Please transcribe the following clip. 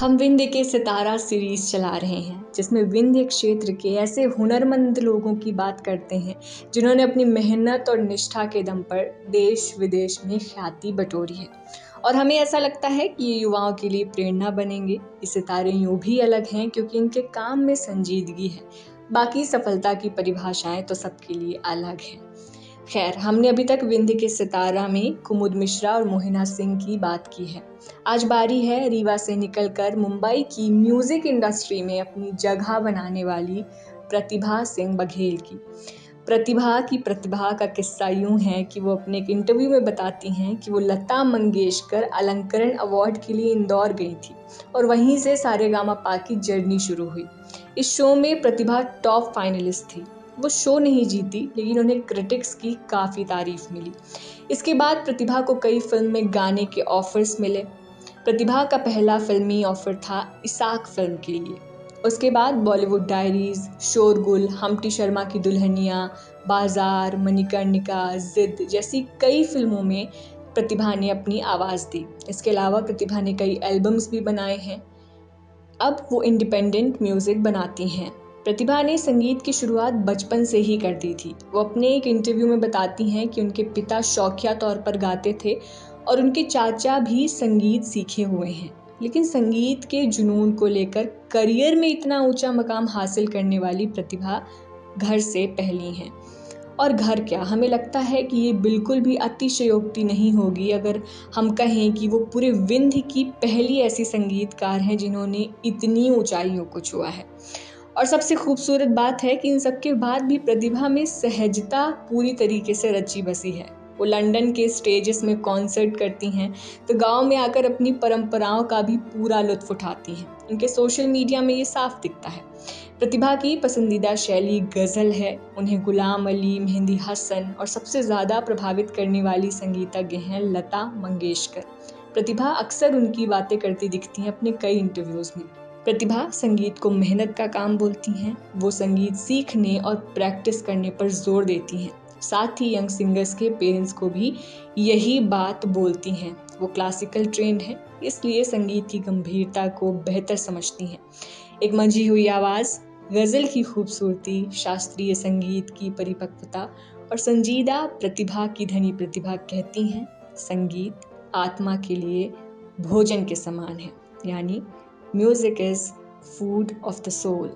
हम विंध्य के सितारा सीरीज चला रहे हैं जिसमें विंध्य क्षेत्र के ऐसे हुनरमंद लोगों की बात करते हैं जिन्होंने अपनी मेहनत और निष्ठा के दम पर देश विदेश में ख्याति बटोरी है। और हमें ऐसा लगता है कि ये युवाओं के लिए प्रेरणा बनेंगे। ये सितारे यूं भी अलग हैं क्योंकि इनके काम में संजीदगी है। बाकी सफलता की परिभाषाएं तो सबके लिए अलग हैं। खैर, हमने अभी तक विंध्य के सितारा में कुमुद मिश्रा और मोहिना सिंह की बात की है। आज बारी है रीवा से निकलकर मुंबई की म्यूजिक इंडस्ट्री में अपनी जगह बनाने वाली प्रतिभा सिंह बघेल की। प्रतिभा का किस्सा यूं है कि वो अपने एक इंटरव्यू में बताती हैं कि वो लता मंगेशकर अलंकरण अवार्ड के लिए इंदौर गई थी और वहीं से सारेगामापा की जर्नी शुरू हुई। इस शो में प्रतिभा टॉप फाइनलिस्ट थी। वो शो नहीं जीती लेकिन उन्हें क्रिटिक्स की काफ़ी तारीफ मिली। इसके बाद प्रतिभा को कई फिल्म में गाने के ऑफर्स मिले। प्रतिभा का पहला फिल्मी ऑफर था इसाक फिल्म के लिए। उसके बाद बॉलीवुड डायरीज, शोरगुल, हम्टी शर्मा की दुल्हनिया, बाजार, मणिकर्णिका, जिद जैसी कई फिल्मों में प्रतिभा ने अपनी आवाज़ दी। इसके अलावा प्रतिभा ने कई एल्बम्स भी बनाए हैं। अब वो इंडिपेंडेंट म्यूज़िक बनाती हैं। प्रतिभा ने संगीत की शुरुआत बचपन से ही कर दी थी। वो अपने एक इंटरव्यू में बताती हैं कि उनके पिता शौकिया तौर पर गाते थे और उनके चाचा भी संगीत सीखे हुए हैं। लेकिन संगीत के जुनून को लेकर करियर में इतना ऊंचा मकाम हासिल करने वाली प्रतिभा घर से पहली हैं। और घर क्या, हमें लगता है कि ये बिल्कुल भी अतिशयोक्ति नहीं होगी अगर हम कहें कि वो पूरे विंध्य की पहली ऐसी संगीतकार हैं जिन्होंने इतनी ऊंचाइयों को छुआ है। और सबसे खूबसूरत बात है कि इन सब के बाद भी प्रतिभा में सहजता पूरी तरीके से रची बसी है। वो लंदन के स्टेजेस में कॉन्सर्ट करती हैं तो गांव में आकर अपनी परंपराओं का भी पूरा लुत्फ उठाती हैं। इनके सोशल मीडिया में ये साफ दिखता है। प्रतिभा की पसंदीदा शैली गज़ल है। उन्हें गुलाम अली, मेहंदी हसन और सबसे ज़्यादा प्रभावित करने वाली संगीतज्ञ हैं लता मंगेशकर। प्रतिभा अक्सर उनकी बातें करती दिखती हैं अपने कई इंटरव्यूज़ में। प्रतिभा संगीत को मेहनत का काम बोलती हैं। वो संगीत सीखने और प्रैक्टिस करने पर जोर देती हैं। साथ ही यंग सिंगर्स के पेरेंट्स को भी यही बात बोलती हैं। वो क्लासिकल ट्रेंड हैं, इसलिए संगीत की गंभीरता को बेहतर समझती हैं। एक मंझी हुई आवाज़, गज़ल की खूबसूरती, शास्त्रीय संगीत की परिपक्वता और संजीदा प्रतिभा की धनी प्रतिभा कहती हैं, संगीत आत्मा के लिए भोजन के समान है। यानी music is food of the soul.